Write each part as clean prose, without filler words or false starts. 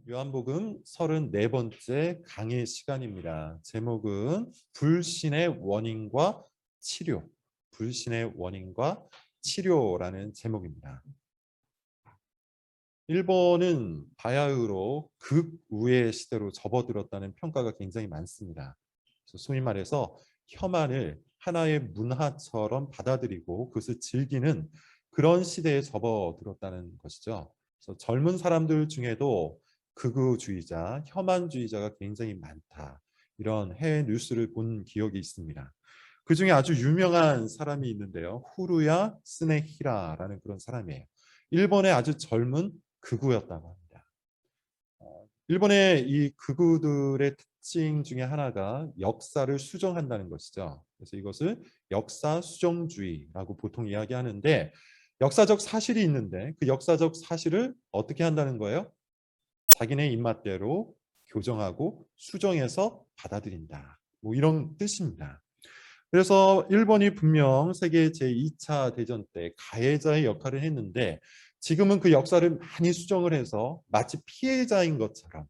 요한복음 34번째 강의 시간입니다. 제목은 불신의 원인과 치료, 불신의 원인과 치료라는 제목입니다. 일본은 바야흐로 극우의 시대로 접어들었다는 평가가 굉장히 많습니다. 그래서 소위 말해서 혐한을 하나의 문화처럼 받아들이고 그것을 즐기는 그런 시대에 접어들었다는 것이죠. 그래서 젊은 사람들 중에도 극우주의자, 혐한주의자가 굉장히 많다. 이런 해외 뉴스를 본 기억이 있습니다. 그 중에 아주 유명한 사람이 있는데요. 후루야 스네히라라는 그런 사람이에요. 일본의 아주 젊은 극우였다고 합니다. 일본의 이 극우들의 특징 중에 하나가 역사를 수정한다는 것이죠. 그래서 이것을 역사 수정주의라고 보통 이야기하는데 역사적 사실이 있는데 그 역사적 사실을 어떻게 한다는 거예요? 자기네 입맛대로 교정하고 수정해서 받아들인다. 뭐 이런 뜻입니다. 그래서 일본이 분명 세계 제2차 대전 때 가해자의 역할을 했는데 지금은 그 역사를 많이 수정을 해서 마치 피해자인 것처럼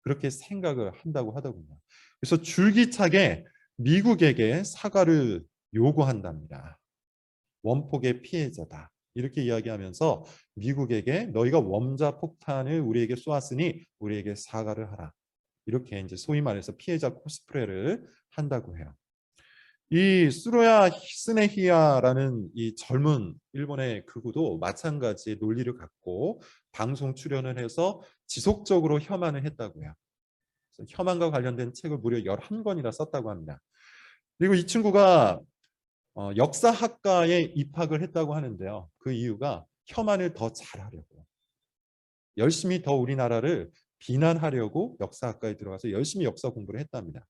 그렇게 생각을 한다고 하더군요. 그래서 줄기차게 미국에게 사과를 요구한답니다. 원폭의 피해자다. 이렇게 이야기하면서 미국에게 너희가 원자 폭탄을 우리에게 쏘았으니 우리에게 사과를 하라. 이렇게 이제 소위 말해서 피해자 코스프레를 한다고 해요. 이 수로야 히스네히야라는 이 젊은 일본의 극우도 마찬가지의 논리를 갖고 방송 출연을 해서 지속적으로 혐한을 했다고 해요. 그래서 혐한과 관련된 책을 무려 11권이나 썼다고 합니다. 그리고 이 친구가 역사학과에 입학을 했다고 하는데요. 그 이유가 혐한을 더 잘하려고 열심히 더 우리나라를 비난하려고 역사학과에 들어가서 열심히 역사 공부를 했답니다.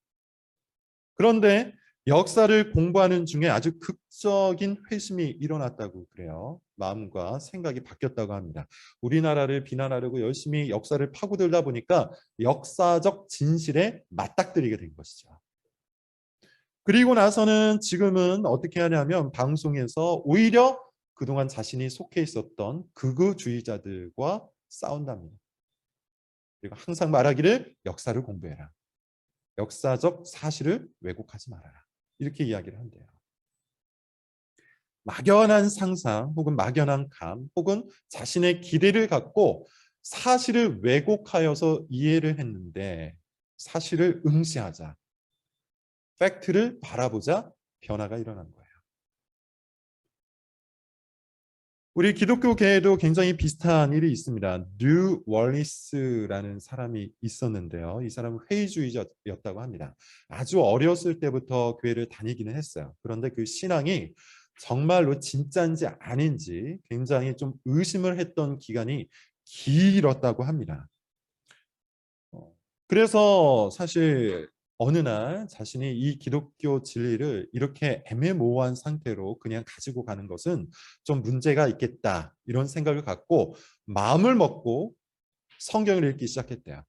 그런데 역사를 공부하는 중에 아주 극적인 회심이 일어났다고 그래요. 마음과 생각이 바뀌었다고 합니다. 우리나라를 비난하려고 열심히 역사를 파고들다 보니까 역사적 진실에 맞닥뜨리게 된 것이죠. 그리고 나서는 지금은 어떻게 하냐면 방송에서 오히려 그동안 자신이 속해 있었던 극우주의자들과 싸운답니다. 그리고 항상 말하기를 역사를 공부해라. 역사적 사실을 왜곡하지 말아라. 이렇게 이야기를 한대요. 막연한 상상 혹은 막연한 감 혹은 자신의 기대를 갖고 사실을 왜곡하여서 이해를 했는데 사실을 응시하자. 팩트를 바라보자 변화가 일어난 거예요. 우리 기독교계에도 굉장히 비슷한 일이 있습니다. 뉴 월리스라는 사람이 있었는데요. 이 사람은 회의주의자였다고 합니다. 아주 어렸을 때부터 교회를 다니기는 했어요. 그런데 그 신앙이 정말로 진짜인지 아닌지 굉장히 좀 의심을 했던 기간이 길었다고 합니다. 그래서 사실 어느 날 자신이 이 기독교 진리를 이렇게 애매모호한 상태로 그냥 가지고 가는 것은 좀 문제가 있겠다 이런 생각을 갖고 마음을 먹고 성경을 읽기 시작했대요.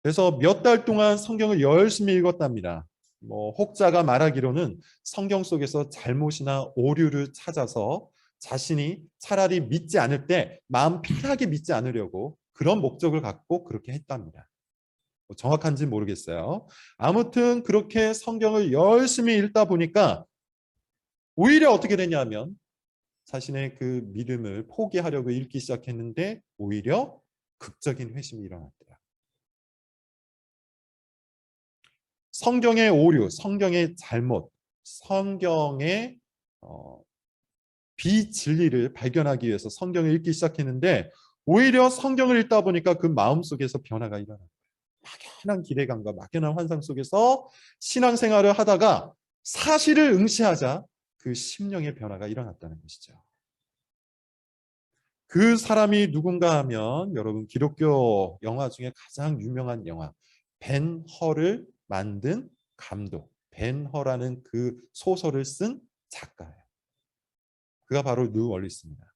그래서 몇 달 동안 성경을 열심히 읽었답니다. 혹자가 말하기로는 성경 속에서 잘못이나 오류를 찾아서 자신이 차라리 믿지 않을 때 마음 편하게 믿지 않으려고 그런 목적을 갖고 그렇게 했답니다. 정확한지는 모르겠어요. 아무튼 그렇게 성경을 열심히 읽다 보니까 오히려 어떻게 되냐면 자신의 그 믿음을 포기하려고 읽기 시작했는데 오히려 극적인 회심이 일어났대요. 성경의 오류, 성경의 잘못, 성경의 비진리를 발견하기 위해서 성경을 읽기 시작했는데 오히려 성경을 읽다 보니까 그 마음속에서 변화가 일어났어요. 막연한 기대감과 막연한 환상 속에서 신앙생활을 하다가 사실을 응시하자 그 심령의 변화가 일어났다는 것이죠. 그 사람이 누군가 하면 여러분 기독교 영화 중에 가장 유명한 영화 벤 허를 만든 감독 벤 허라는 그 소설을 쓴 작가예요. 그가 바로 뉴 월리스입니다.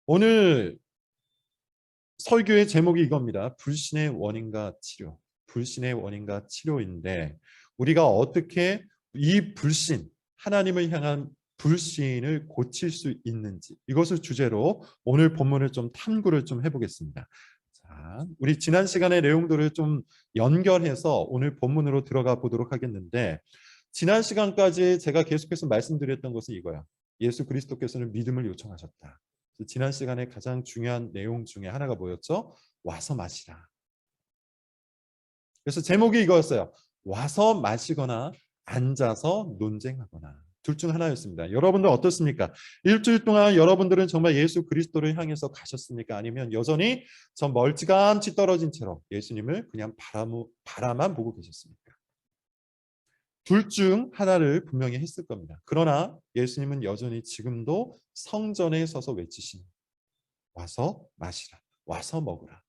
오늘 설교의 제목이 이겁니다. 불신의 원인과 치료. 불신의 원인과 치료인데 우리가 어떻게 이 불신, 하나님을 향한 불신을 고칠 수 있는지, 이것을 주제로 오늘 본문을 좀 탐구를 좀 해보겠습니다. 자, 우리 지난 시간의 내용들을 좀 연결해서 오늘 본문으로 들어가 보도록 하겠는데, 지난 시간까지 제가 계속해서 말씀드렸던 것은 이거야. 예수 그리스도께서는 믿음을 요청하셨다. 지난 시간에 가장 중요한 내용 중에 하나가 뭐였죠? 와서 마시라. 그래서 제목이 이거였어요. 와서 마시거나 앉아서 논쟁하거나. 둘 중 하나였습니다. 여러분들 어떻습니까? 일주일 동안 여러분들은 정말 예수 그리스도를 향해서 가셨습니까? 아니면 여전히 저 멀찌감치 떨어진 채로 예수님을 그냥 바라만 보고 계셨습니까? 둘 중 하나를 분명히 했을 겁니다. 그러나 예수님은 여전히 지금도 성전에 서서 외치시는, 와서 마시라, 와서 먹으라,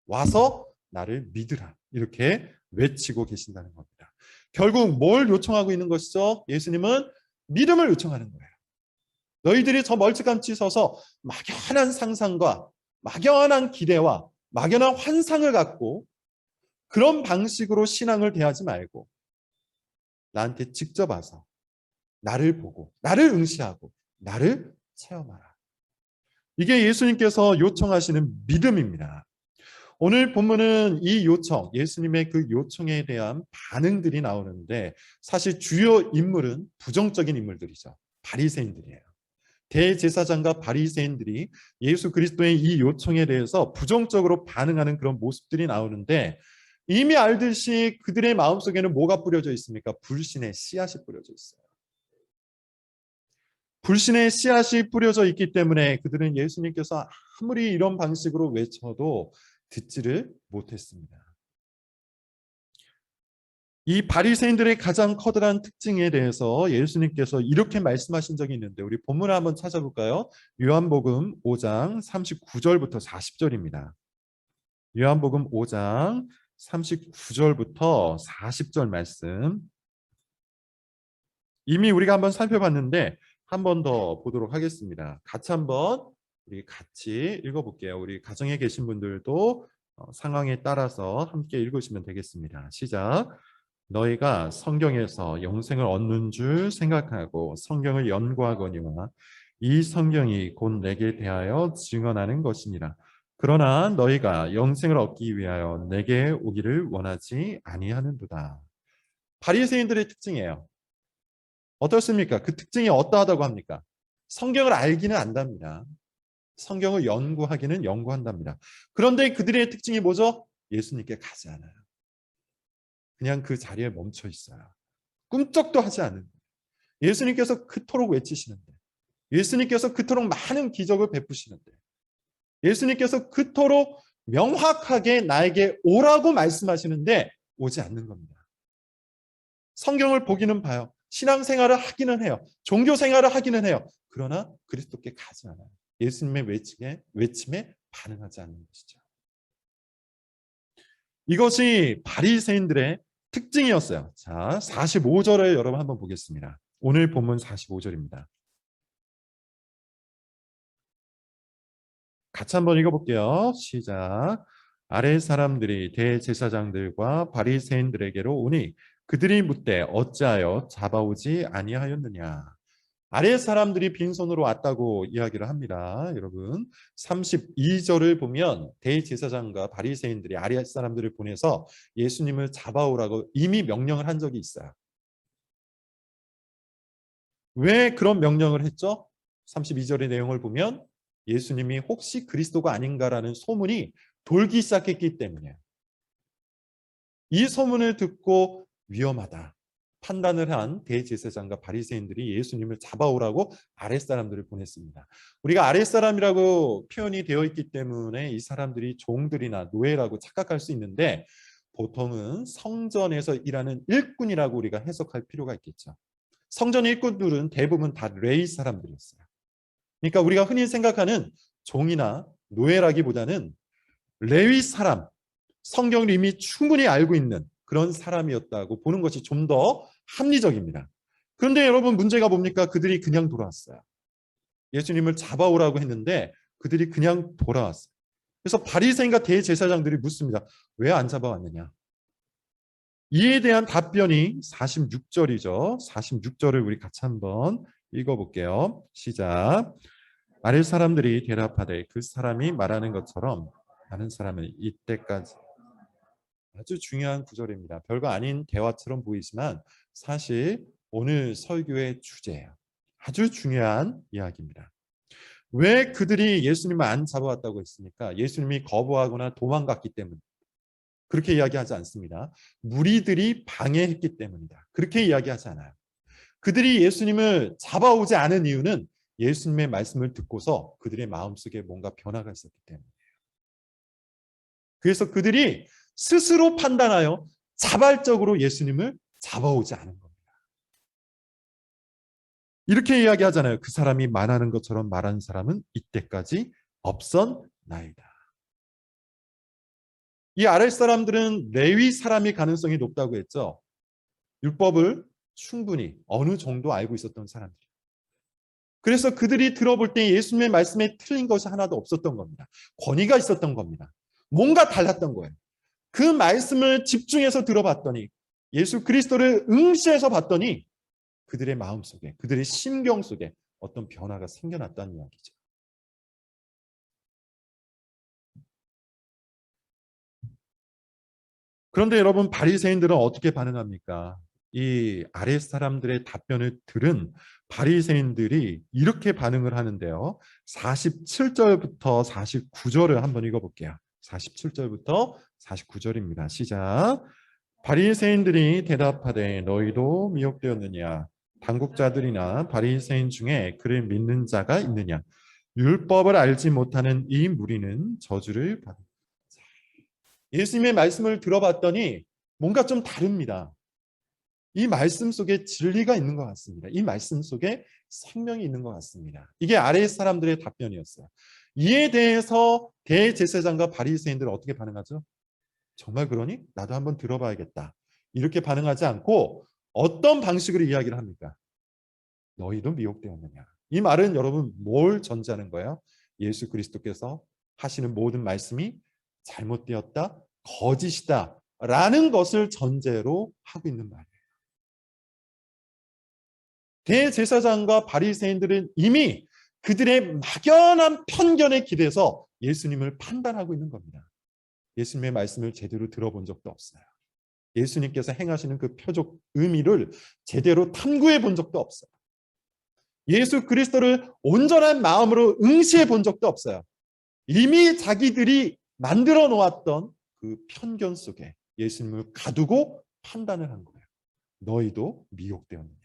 와서 나를 믿으라, 이렇게 외치고 계신다는 겁니다. 결국 뭘 요청하고 있는 것이죠? 예수님은 믿음을 요청하는 거예요. 너희들이 저 멀찌감치 서서 막연한 상상과 막연한 기대와 막연한 환상을 갖고 그런 방식으로 신앙을 대하지 말고 나한테 직접 와서 나를 보고 나를 응시하고 나를 체험하라. 이게 예수님께서 요청하시는 믿음입니다. 오늘 본문은 이 요청, 예수님의 그 요청에 대한 반응들이 나오는데 사실 주요 인물은 부정적인 인물들이죠. 바리새인들이에요. 대제사장과 바리새인들이 예수 그리스도의 이 요청에 대해서 부정적으로 반응하는 그런 모습들이 나오는데 이미 알듯이 그들의 마음속에는 뭐가 뿌려져 있습니까? 불신의 씨앗이 뿌려져 있어요. 불신의 씨앗이 뿌려져 있기 때문에 그들은 예수님께서 아무리 이런 방식으로 외쳐도 듣지를 못했습니다. 이 바리새인들의 가장 커다란 특징에 대해서 예수님께서 이렇게 말씀하신 적이 있는데 우리 본문을 한번 찾아볼까요? 요한복음 5장 39절부터 40절입니다. 요한복음 5장 39절부터 40절 말씀. 이미 우리가 한번 살펴봤는데 한 번 더 보도록 하겠습니다. 우리 같이 읽어볼게요. 우리 가정에 계신 분들도 상황에 따라서 함께 읽으시면 되겠습니다. 시작. 너희가 성경에서 영생을 얻는 줄 생각하고 성경을 연구하거니와 이 성경이 곧 내게 대하여 증언하는 것이니라. 그러나 너희가 영생을 얻기 위하여 내게 오기를 원하지 아니하는도다. 바리새인들의 특징이에요. 어떻습니까? 그 특징이 어떠하다고 합니까? 성경을 알기는 안답니다. 성경을 연구하기는 연구한답니다. 그런데 그들의 특징이 뭐죠? 예수님께 가지 않아요. 그냥 그 자리에 멈춰 있어요. 꿈쩍도 하지 않는 거예요. 예수님께서 그토록 외치시는데, 예수님께서 그토록 많은 기적을 베푸시는데, 예수님께서 그토록 명확하게 나에게 오라고 말씀하시는데 오지 않는 겁니다. 성경을 보기는 봐요. 신앙생활을 하기는 해요. 종교생활을 하기는 해요. 그러나 그리스도께 가지 않아요. 예수님의 외침에 반응하지 않는 것이죠. 이것이 바리새인들의 특징이었어요. 자, 45절을 여러분 한번 보겠습니다. 오늘 본문 45절입니다. 같이 한번 읽어볼게요. 시작. 아래 사람들이 대제사장들과 바리새인들에게로 오니 그들이 묻되 어찌하여 잡아오지 아니하였느냐. 아래 사람들이 빈손으로 왔다고 이야기를 합니다. 여러분 32절을 보면 대제사장과 바리새인들이 아래 사람들을 보내서 예수님을 잡아오라고 이미 명령을 한 적이 있어요. 왜 그런 명령을 했죠? 32절의 내용을 보면 예수님이 혹시 그리스도가 아닌가라는 소문이 돌기 시작했기 때문에 이 소문을 듣고 위험하다 판단을 한 대제사장과 바리새인들이 예수님을 잡아오라고 아랫사람들을 보냈습니다. 우리가 아랫사람이라고 표현이 되어 있기 때문에 이 사람들이 종들이나 노예라고 착각할 수 있는데 보통은 성전에서 일하는 일꾼이라고 우리가 해석할 필요가 있겠죠. 성전 일꾼들은 대부분 다 레위 사람들이었어요. 그러니까 우리가 흔히 생각하는 종이나 노예라기보다는 레위 사람, 성경을 이미 충분히 알고 있는 그런 사람이었다고 보는 것이 좀 더 합리적입니다. 그런데 여러분 문제가 뭡니까? 그들이 그냥 돌아왔어요. 예수님을 잡아오라고 했는데 그들이 그냥 돌아왔어요. 그래서 바리새인과 대제사장들이 묻습니다. 왜 안 잡아왔느냐? 이에 대한 답변이 46절이죠. 46절을 우리 같이 한번 읽어볼게요. 시작. 아랫 사람들이 대답하되 그 사람이 말하는 것처럼 많은 사람은 이때까지. 아주 중요한 구절입니다. 별거 아닌 대화처럼 보이지만 사실 오늘 설교의 주제예요. 아주 중요한 이야기입니다. 왜 그들이 예수님을 안 잡아왔다고 했습니까? 예수님이 거부하거나 도망갔기 때문. 그렇게 이야기하지 않습니다. 무리들이 방해했기 때문이다. 그렇게 이야기하지 않아요. 그들이 예수님을 잡아오지 않은 이유는 예수님의 말씀을 듣고서 그들의 마음속에 뭔가 변화가 있었기 때문이에요. 그래서 그들이 스스로 판단하여 자발적으로 예수님을 잡아오지 않은 겁니다. 이렇게 이야기하잖아요. 그 사람이 말하는 것처럼 말하는 사람은 이때까지 없었나이다. 이 아랫 사람들은 레위 사람이 가능성이 높다고 했죠. 율법을 충분히 어느 정도 알고 있었던 사람들. 그래서 그들이 들어볼 때 예수님의 말씀에 틀린 것이 하나도 없었던 겁니다. 권위가 있었던 겁니다. 뭔가 달랐던 거예요. 그 말씀을 집중해서 들어봤더니 예수 그리스도를 응시해서 봤더니 그들의 마음속에 그들의 심경 속에 어떤 변화가 생겨났다는 이야기죠. 그런데 여러분 바리새인들은 어떻게 반응합니까? 이 아랫 사람들의 답변을 들은 바리새인들이 이렇게 반응을 하는데요. 47절부터 49절을 한번 읽어볼게요. 47절부터 49절입니다. 시작. 바리새인들이 대답하되 너희도 미혹되었느냐? 당국자들이나 바리새인 중에 그를 믿는 자가 있느냐? 율법을 알지 못하는 이 무리는 저주를 받으리라. 예수님의 말씀을 들어봤더니 뭔가 좀 다릅니다. 이 말씀 속에 진리가 있는 것 같습니다. 이 말씀 속에 생명이 있는 것 같습니다. 이게 아래 사람들의 답변이었어요. 이에 대해서 대제사장과 바리새인들은 어떻게 반응하죠? 정말 그러니? 나도 한번 들어봐야겠다. 이렇게 반응하지 않고 어떤 방식으로 이야기를 합니까? 너희도 미혹되었느냐? 이 말은 여러분 뭘 전제하는 거예요? 예수 그리스도께서 하시는 모든 말씀이 잘못되었다, 거짓이다 라는 것을 전제로 하고 있는 말이에요. 대제사장과 바리새인들은 이미 그들의 막연한 편견에 기대서 예수님을 판단하고 있는 겁니다. 예수님의 말씀을 제대로 들어본 적도 없어요. 예수님께서 행하시는 그 표적 의미를 제대로 탐구해 본 적도 없어요. 예수 그리스도를 온전한 마음으로 응시해 본 적도 없어요. 이미 자기들이 만들어 놓았던 그 편견 속에 예수님을 가두고 판단을 한 거예요. 너희도 미혹되었느냐.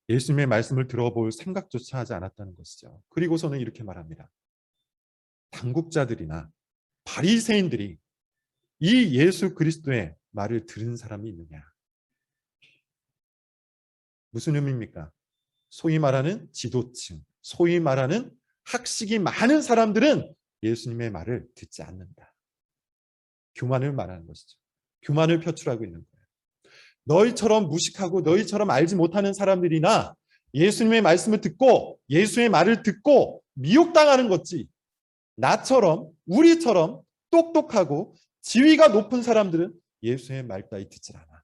예수님의 말씀을 들어볼 생각조차 하지 않았다는 것이죠. 그리고서는 이렇게 말합니다. 당국자들이나 바리새인들이 이 예수 그리스도의 말을 들은 사람이 있느냐. 무슨 의미입니까? 소위 말하는 지도층, 소위 말하는 학식이 많은 사람들은 예수님의 말을 듣지 않는다. 교만을 말하는 것이죠. 교만을 표출하고 있는 거예요. 너희처럼 무식하고 너희처럼 알지 못하는 사람들이나 예수님의 말씀을 듣고 예수의 말을 듣고 미혹당하는 거지. 나처럼 우리처럼 똑똑하고 지위가 높은 사람들은 예수의 말 따위 듣질 않아.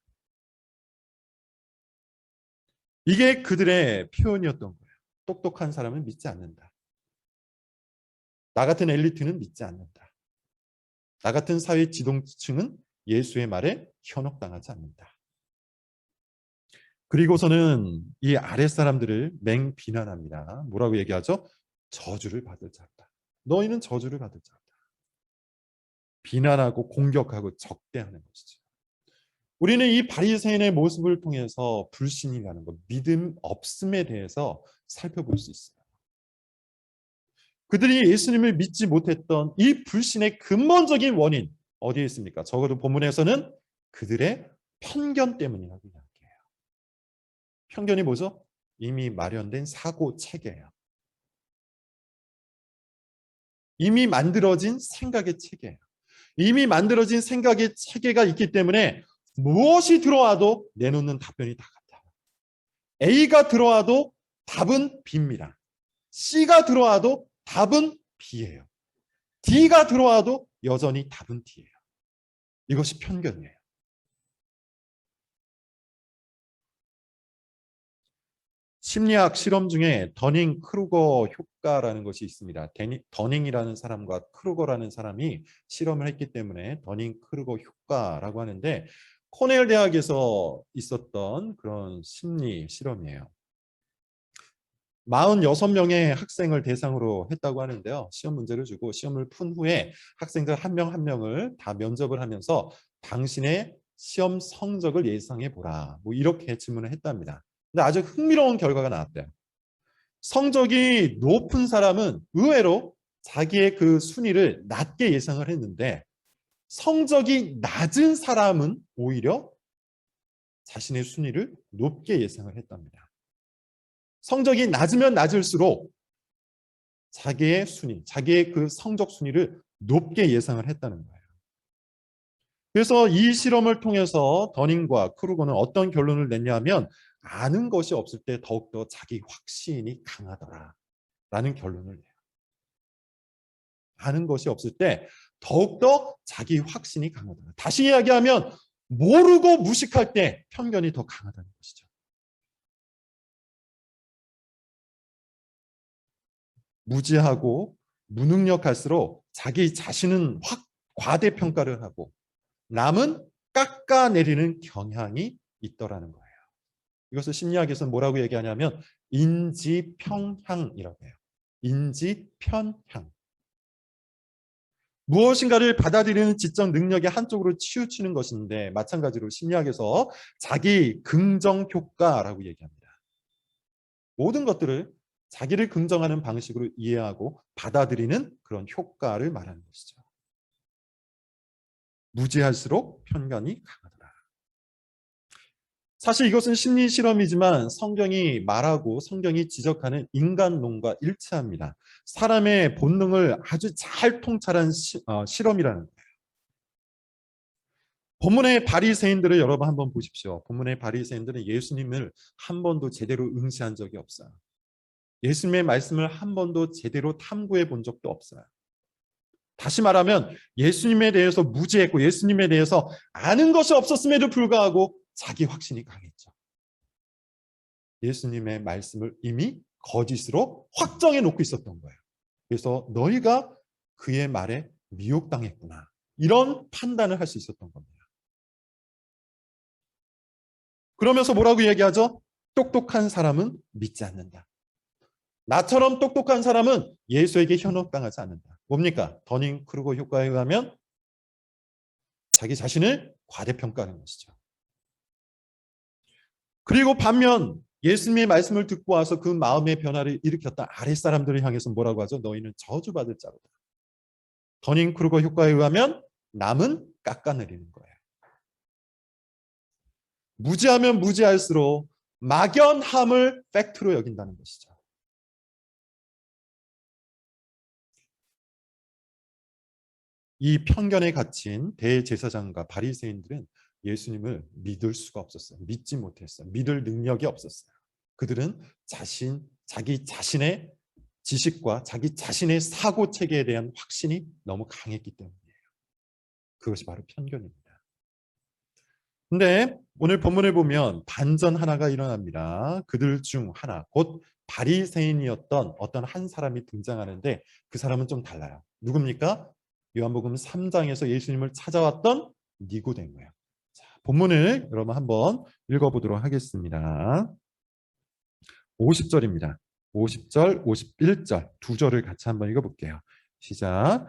이게 그들의 표현이었던 거예요. 똑똑한 사람은 믿지 않는다. 나 같은 엘리트는 믿지 않는다. 나 같은 사회 지도층은 예수의 말에 현혹당하지 않는다. 그리고서는 이 아랫 사람들을 맹비난합니다. 뭐라고 얘기하죠? 저주를 받을 자다. 너희는 저주를 받을 자다. 비난하고 공격하고 적대하는 것이죠. 우리는 이 바리새인의 모습을 통해서 불신이라는 것, 믿음 없음에 대해서 살펴볼 수 있어요. 그들이 예수님을 믿지 못했던 이 불신의 근본적인 원인 어디에 있습니까? 적어도 본문에서는 그들의 편견 때문이라고 이야기해요. 편견이 뭐죠? 이미 마련된 사고 체계예요. 이미 만들어진 생각의 체계예요. 이미 만들어진 생각의 체계가 있기 때문에 무엇이 들어와도 내놓는 답변이 다 같아요. A가 들어와도 답은 B입니다. C가 들어와도 답은 B예요. D가 들어와도 여전히 답은 D예요. 이것이 편견이에요. 심리학 실험 중에 더닝 크루거 효과라는 것이 있습니다. 더닝이라는 사람과 크루거라는 사람이 실험을 했기 때문에 더닝 크루거 효과라고 하는데, 코넬 대학에서 있었던 그런 심리 실험이에요. 46명의 학생을 대상으로 했다고 하는데요. 시험 문제를 주고 시험을 푼 후에 학생들 한 명 한 명을 다 면접을 하면서 당신의 시험 성적을 예상해 보라, 뭐 이렇게 질문을 했답니다. 근데 아주 흥미로운 결과가 나왔대요. 성적이 높은 사람은 의외로 자기의 그 순위를 낮게 예상을 했는데, 성적이 낮은 사람은 오히려 자신의 순위를 높게 예상을 했답니다. 성적이 낮으면 낮을수록 자기의 순위, 자기의 그 성적 순위를 높게 예상을 했다는 거예요. 그래서 이 실험을 통해서 더닝과 크루거는 어떤 결론을 냈냐면, 아는 것이 없을 때 더욱더 자기 확신이 강하더라라는 결론을 내요. 아는 것이 없을 때 더욱더 자기 확신이 강하더라. 다시 이야기하면 모르고 무식할 때 편견이 더 강하다는 것이죠. 무지하고 무능력할수록 자기 자신은 확 과대평가를 하고 남은 깎아내리는 경향이 있더라는 거예요. 이것을 심리학에서는 뭐라고 얘기하냐면 인지평향이라고 해요. 인지편향. 무엇인가를 받아들이는 지적 능력의 한쪽으로 치우치는 것인데, 마찬가지로 심리학에서 자기 긍정 효과라고 얘기합니다. 모든 것들을 자기를 긍정하는 방식으로 이해하고 받아들이는 그런 효과를 말하는 것이죠. 무지할수록 편견이 강하더라. 사실 이것은 심리 실험이지만 성경이 말하고 성경이 지적하는 인간론과 일치합니다. 사람의 본능을 아주 잘 통찰한 실험이라는 거예요. 본문의 바리새인들을 여러분 한번 보십시오. 본문의 바리새인들은 예수님을 한 번도 제대로 응시한 적이 없어요. 예수님의 말씀을 한 번도 제대로 탐구해 본 적도 없어요. 다시 말하면 예수님에 대해서 무지했고 예수님에 대해서 아는 것이 없었음에도 불구하고 자기 확신이 강했죠. 예수님의 말씀을 이미 거짓으로 확정해 놓고 있었던 거예요. 그래서 너희가 그의 말에 미혹당했구나, 이런 판단을 할 수 있었던 겁니다. 그러면서 뭐라고 얘기하죠? 똑똑한 사람은 믿지 않는다. 나처럼 똑똑한 사람은 예수에게 현혹당하지 않는다. 뭡니까? 더닝 크루거 효과에 의하면 자기 자신을 과대평가하는 것이죠. 그리고 반면 예수님의 말씀을 듣고 와서 그 마음의 변화를 일으켰던 아랫사람들을 향해서 뭐라고 하죠? 너희는 저주받을 자로다. 더닝 크루거 효과에 의하면 남은 깎아내리는 거예요. 무지하면 무지할수록 막연함을 팩트로 여긴다는 것이죠. 이 편견에 갇힌 대제사장과 바리새인들은 예수님을 믿을 수가 없었어요. 믿지 못했어요. 믿을 능력이 없었어요. 그들은 자기 자신의 지식과 자기 자신의 사고 체계에 대한 확신이 너무 강했기 때문이에요. 그것이 바로 편견입니다. 근데 오늘 본문을 보면 반전 하나가 일어납니다. 그들 중 하나, 곧 바리새인이었던 어떤 한 사람이 등장하는데, 그 사람은 좀 달라요. 누굽니까? 요한복음 3장에서 예수님을 찾아왔던 니고데모예요. 자, 본문을 여러분 한번 읽어보도록 하겠습니다. 50절입니다. 50절, 51절 두 절을 같이 한번 읽어볼게요. 시작.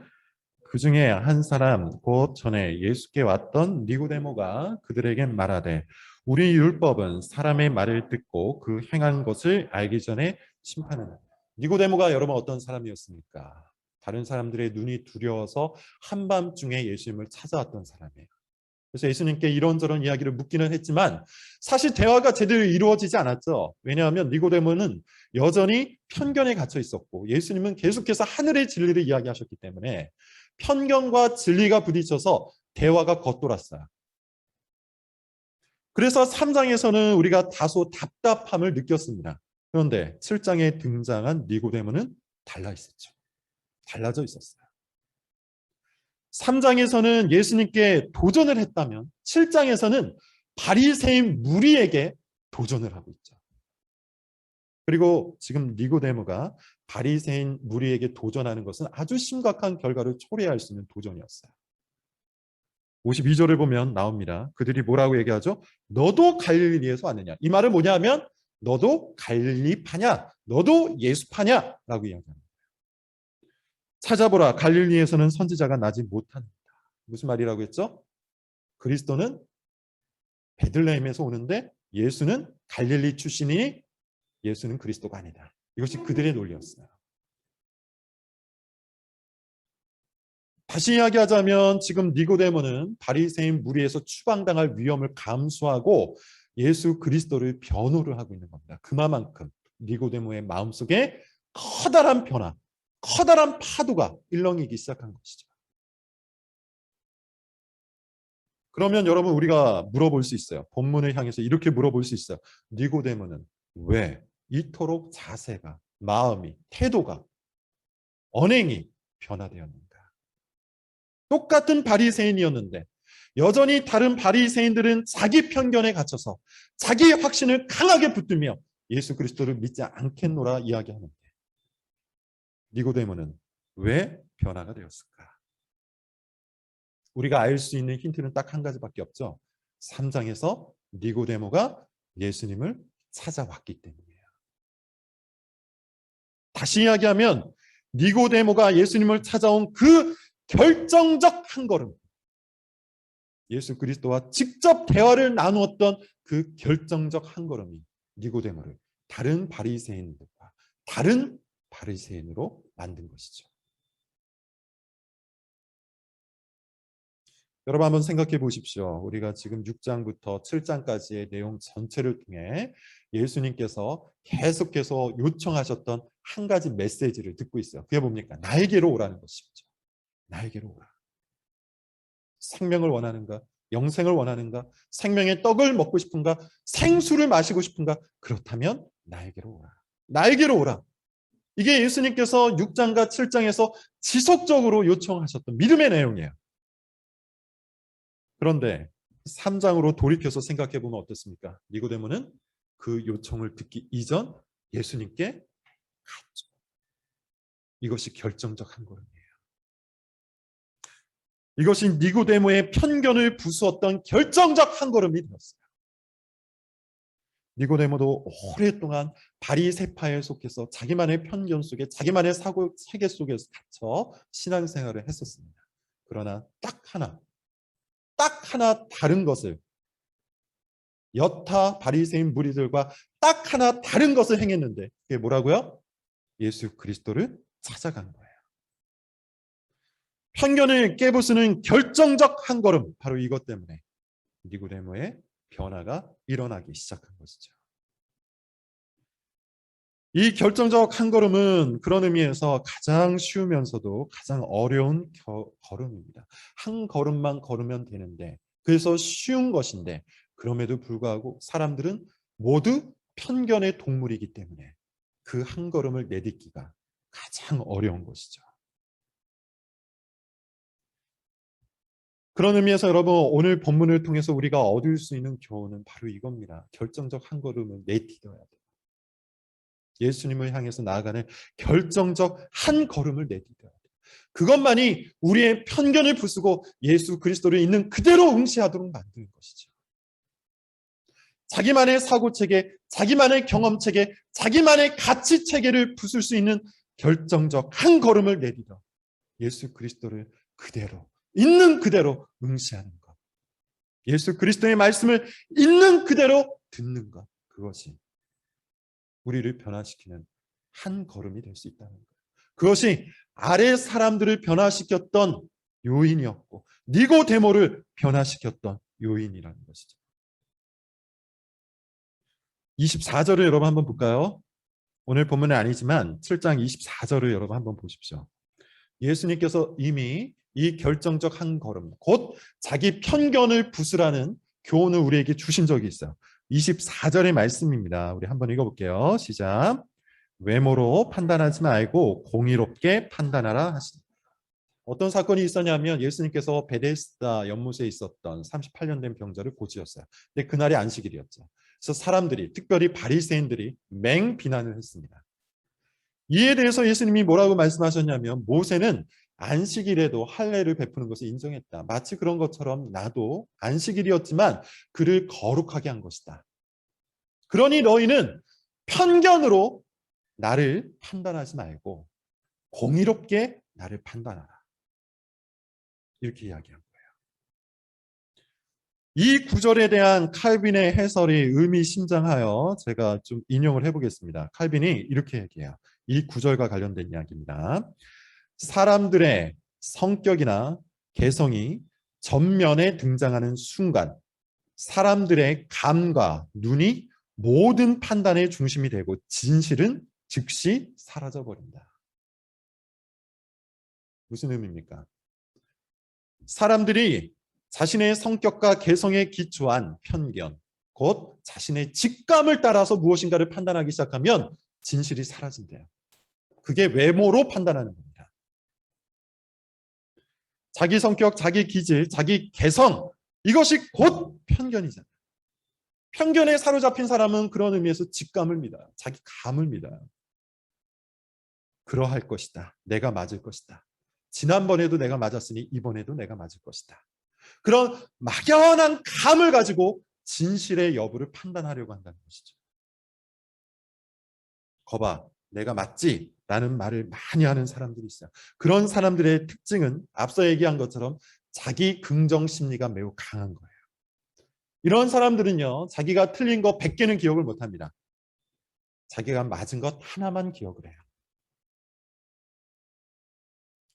그 중에 한 사람 곧 전에 예수께 왔던 니고데모가 그들에게 말하되, 우리 율법은 사람의 말을 듣고 그 행한 것을 알기 전에 심판한다. 니고데모가 여러분 어떤 사람이었습니까? 다른 사람들의 눈이 두려워서 한밤중에 예수님을 찾아왔던 사람이에요. 그래서 예수님께 이런저런 이야기를 묻기는 했지만 사실 대화가 제대로 이루어지지 않았죠. 왜냐하면 니고데모는 여전히 편견에 갇혀 있었고 예수님은 계속해서 하늘의 진리를 이야기하셨기 때문에 편견과 진리가 부딪혀서 대화가 겉돌았어요. 그래서 3장에서는 우리가 다소 답답함을 느꼈습니다. 그런데 7장에 등장한 니고데모는 달라 있었죠. 달라져 있었어요. 3장에서는 예수님께 도전을 했다면 7장에서는 바리새인 무리에게 도전을 하고 있죠. 그리고 지금 니고데모가 바리새인 무리에게 도전하는 것은 아주 심각한 결과를 초래할 수 있는 도전이었어요. 52절을 보면 나옵니다. 그들이 뭐라고 얘기하죠? 너도 갈릴리에서 왔느냐? 이 말은 뭐냐면 너도 갈릴리파냐? 너도 예수파냐? 라고 이야기합니다. 찾아보라. 갈릴리에서는 선지자가 나지 못한다. 무슨 말이라고 했죠? 그리스도는 베들레헴에서 오는데 예수는 갈릴리 출신이니 예수는 그리스도가 아니다. 이것이 그들의 논리였어요. 다시 이야기하자면 지금 니고데모는 바리새인 무리에서 추방당할 위험을 감수하고 예수 그리스도를 변호를 하고 있는 겁니다. 그만큼 니고데모의 마음속에 커다란 변화, 커다란 파도가 일렁이기 시작한 것이죠. 그러면 여러분 우리가 물어볼 수 있어요. 본문을 향해서 이렇게 물어볼 수 있어요. 니고데모는 왜 이토록 자세가, 마음이, 태도가, 언행이 변화되었는가? 똑같은 바리새인이었는데 여전히 다른 바리새인들은 자기 편견에 갇혀서 자기 확신을 강하게 붙들며 예수 그리스도를 믿지 않겠노라 이야기하는데 니고데모는 왜 변화가 되었을까? 우리가 알 수 있는 힌트는 딱 한 가지밖에 없죠. 3장에서 니고데모가 예수님을 찾아왔기 때문이에요. 다시 이야기하면 니고데모가 예수님을 찾아온 그 결정적 한 걸음, 예수 그리스도와 직접 대화를 나누었던 그 결정적 한 걸음이 니고데모를 다른 바리새인들과 다른 바리새인으로 만든 것이죠. 여러분 한번 생각해 보십시오. 우리가 지금 6장부터 7장까지의 내용 전체를 통해 예수님께서 계속해서 요청하셨던 한 가지 메시지를 듣고 있어요. 그게 뭡니까? 나에게로 오라는 것이죠. 나에게로 오라. 생명을 원하는가? 영생을 원하는가? 생명의 떡을 먹고 싶은가? 생수를 마시고 싶은가? 그렇다면 나에게로 오라. 나에게로 오라. 이게 예수님께서 6장과 7장에서 지속적으로 요청하셨던 믿음의 내용이에요. 그런데 3장으로 돌이켜서 생각해 보면 어떻습니까? 니고데모는 그 요청을 듣기 이전 예수님께 갔죠. 이것이 결정적 한 걸음이에요. 이것이 니고데모의 편견을 부수었던 결정적 한 걸음이 되었어요. 니고데모도 오랫동안 바리새파에 속해서 자기만의 편견 속에 자기만의 사고 체계 속에서 갇혀 신앙생활을 했었습니다. 그러나 딱 하나 다른 것을 여타 바리새인 무리들과 딱 하나 다른 것을 행했는데 그게 뭐라고요? 예수 그리스도를 찾아간 거예요. 편견을 깨부수는 결정적 한 걸음, 바로 이것 때문에 니고데모의 변화가 일어나기 시작한 것이죠. 이 결정적 한 걸음은 그런 의미에서 가장 쉬우면서도 가장 어려운 걸음입니다. 한 걸음만 걸으면 되는데 그래서 쉬운 것인데 그럼에도 불구하고 사람들은 모두 편견의 동물이기 때문에 그 한 걸음을 내딛기가 가장 어려운 것이죠. 그런 의미에서 여러분 오늘 본문을 통해서 우리가 얻을 수 있는 교훈은 바로 이겁니다. 결정적 한 걸음을 내딛어야 돼요. 예수님을 향해서 나아가는 결정적 한 걸음을 내딛어야 돼요. 그것만이 우리의 편견을 부수고 예수 그리스도를 있는 그대로 응시하도록 만드는 것이죠. 자기만의 사고체계, 자기만의 경험체계, 자기만의 가치체계를 부술 수 있는 결정적 한 걸음을 내딛어 예수 그리스도를 그대로 있는 그대로 응시하는 것. 예수 그리스도의 말씀을 있는 그대로 듣는 것. 그것이 우리를 변화시키는 한 걸음이 될 수 있다는 거예요. 그것이 아래 사람들을 변화시켰던 요인이었고 니고데모를 변화시켰던 요인이라는 것이죠. 24절을 여러분 한번 볼까요? 오늘 본문은 아니지만 7장 24절을 여러분 한번 보십시오. 예수님께서 이미 이 결정적 한 걸음, 곧 자기 편견을 부수라는 교훈을 우리에게 주신 적이 있어요. 24절의 말씀입니다. 우리 한번 읽어볼게요. 시작. 외모로 판단하지 말고 공의롭게 판단하라 하시니. 어떤 사건이 있었냐면 예수님께서 베데스다 연못에 있었던 38년 된 병자를 고치셨어요. 근데 그날이 안식일이었죠. 그래서 사람들이, 특별히 바리새인들이 맹비난을 했습니다. 이에 대해서 예수님이 뭐라고 말씀하셨냐면, 모세는 안식일에도 할례를 베푸는 것을 인정했다. 마치 그런 것처럼 나도 안식일이었지만 그를 거룩하게 한 것이다. 그러니 너희는 편견으로 나를 판단하지 말고 공의롭게 나를 판단하라. 이렇게 이야기한 거예요. 이 구절에 대한 칼빈의 해설이 의미심장하여 제가 좀 인용을 해보겠습니다. 칼빈이 이렇게 얘기해요. 이 구절과 관련된 이야기입니다. 사람들의 성격이나 개성이 전면에 등장하는 순간 사람들의 감과 눈이 모든 판단의 중심이 되고 진실은 즉시 사라져버린다. 무슨 의미입니까? 사람들이 자신의 성격과 개성에 기초한 편견, 곧 자신의 직감을 따라서 무엇인가를 판단하기 시작하면 진실이 사라진대요. 그게 외모로 판단하는 겁니다. 자기 성격, 자기 기질, 자기 개성, 이것이 곧 편견이잖아요. 편견에 사로잡힌 사람은 그런 의미에서 직감을 믿어요. 자기 감을 믿어요. 그러할 것이다. 내가 맞을 것이다. 지난번에도 내가 맞았으니 이번에도 내가 맞을 것이다. 그런 막연한 감을 가지고 진실의 여부를 판단하려고 한다는 것이죠. 거봐, 내가 맞지? 라는 말을 많이 하는 사람들이 있어요. 그런 사람들의 특징은 앞서 얘기한 것처럼 자기 긍정 심리가 매우 강한 거예요. 이런 사람들은요, 자기가 틀린 거 100개는 기억을 못합니다. 자기가 맞은 것 하나만 기억을 해요.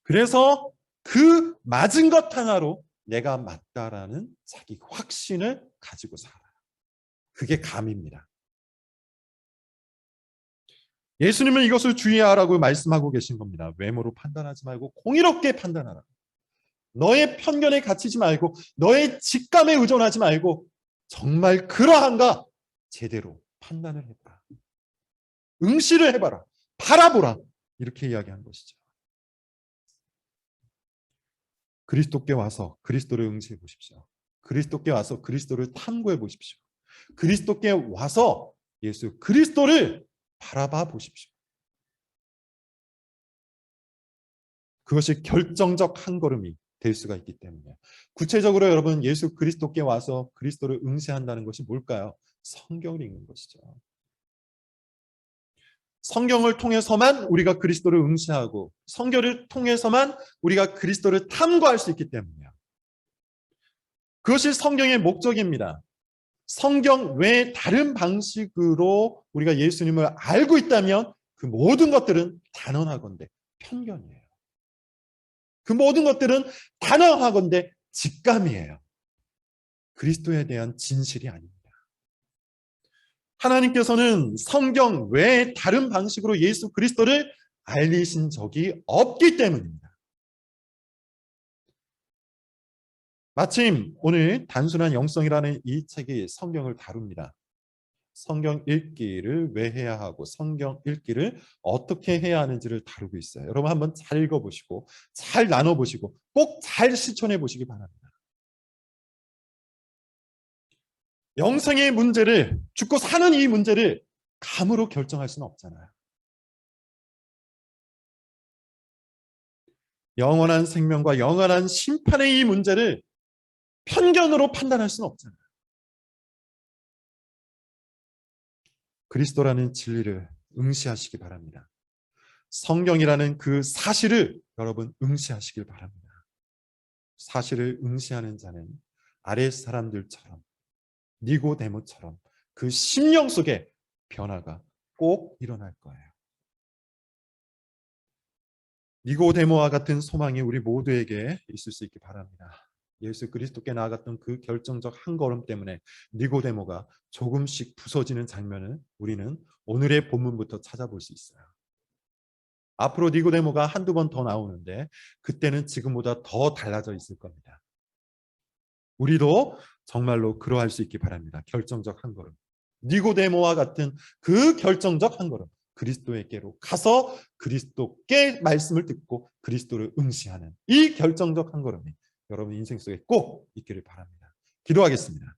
그래서 그 맞은 것 하나로 내가 맞다라는 자기 확신을 가지고 살아요. 그게 감입니다. 예수님은 이것을 주의하라고 말씀하고 계신 겁니다. 외모로 판단하지 말고 공의롭게 판단하라. 너의 편견에 갇히지 말고 너의 직감에 의존하지 말고 정말 그러한가 제대로 판단을 해봐라. 응시를 해봐라. 바라보라. 이렇게 이야기한 것이죠. 그리스도께 와서 그리스도를 응시해 보십시오. 그리스도께 와서 그리스도를 탐구해 보십시오. 그리스도께 와서 예수 그리스도를 바라봐 보십시오. 그것이 결정적 한 걸음이 될 수가 있기 때문에 구체적으로 여러분 예수 그리스도께 와서 그리스도를 응시한다는 것이 뭘까요? 성경을 읽는 것이죠. 성경을 통해서만 우리가 그리스도를 응시하고 성경을 통해서만 우리가 그리스도를 탐구할 수 있기 때문이에요. 그것이 성경의 목적입니다. 성경 외에 다른 방식으로 우리가 예수님을 알고 있다면 그 모든 것들은 단언하건대 편견이에요. 그 모든 것들은 단언하건대 직감이에요. 그리스도에 대한 진실이 아닙니다. 하나님께서는 성경 외에 다른 방식으로 예수 그리스도를 알리신 적이 없기 때문입니다. 마침 오늘 단순한 영성이라는 이 책이 성경을 다룹니다. 성경 읽기를 왜 해야 하고 성경 읽기를 어떻게 해야 하는지를 다루고 있어요. 여러분 한번 잘 읽어보시고 잘 나눠보시고 꼭 잘 실천해 보시기 바랍니다. 영생의 문제를 죽고 사는 이 문제를 감으로 결정할 수는 없잖아요. 영원한 생명과 영원한 심판의 이 문제를 편견으로 판단할 수는 없잖아요. 그리스도라는 진리를 응시하시기 바랍니다. 성경이라는 그 사실을 여러분 응시하시길 바랍니다. 사실을 응시하는 자는 아랫 사람들처럼 니고데모처럼 그 심령 속에 변화가 꼭 일어날 거예요. 니고데모와 같은 소망이 우리 모두에게 있을 수 있기 바랍니다. 예수 그리스도께 나아갔던 그 결정적 한 걸음 때문에 니고데모가 조금씩 부서지는 장면을 우리는 오늘의 본문부터 찾아볼 수 있어요. 앞으로 니고데모가 한두 번 더 나오는데 그때는 지금보다 더 달라져 있을 겁니다. 우리도 정말로 그러할 수 있기 바랍니다. 결정적 한 걸음. 니고데모와 같은 그 결정적 한 걸음. 그리스도에게로 가서 그리스도께 말씀을 듣고 그리스도를 응시하는 이 결정적 한 걸음이 여러분 인생 속에 꼭 있기를 바랍니다. 기도하겠습니다.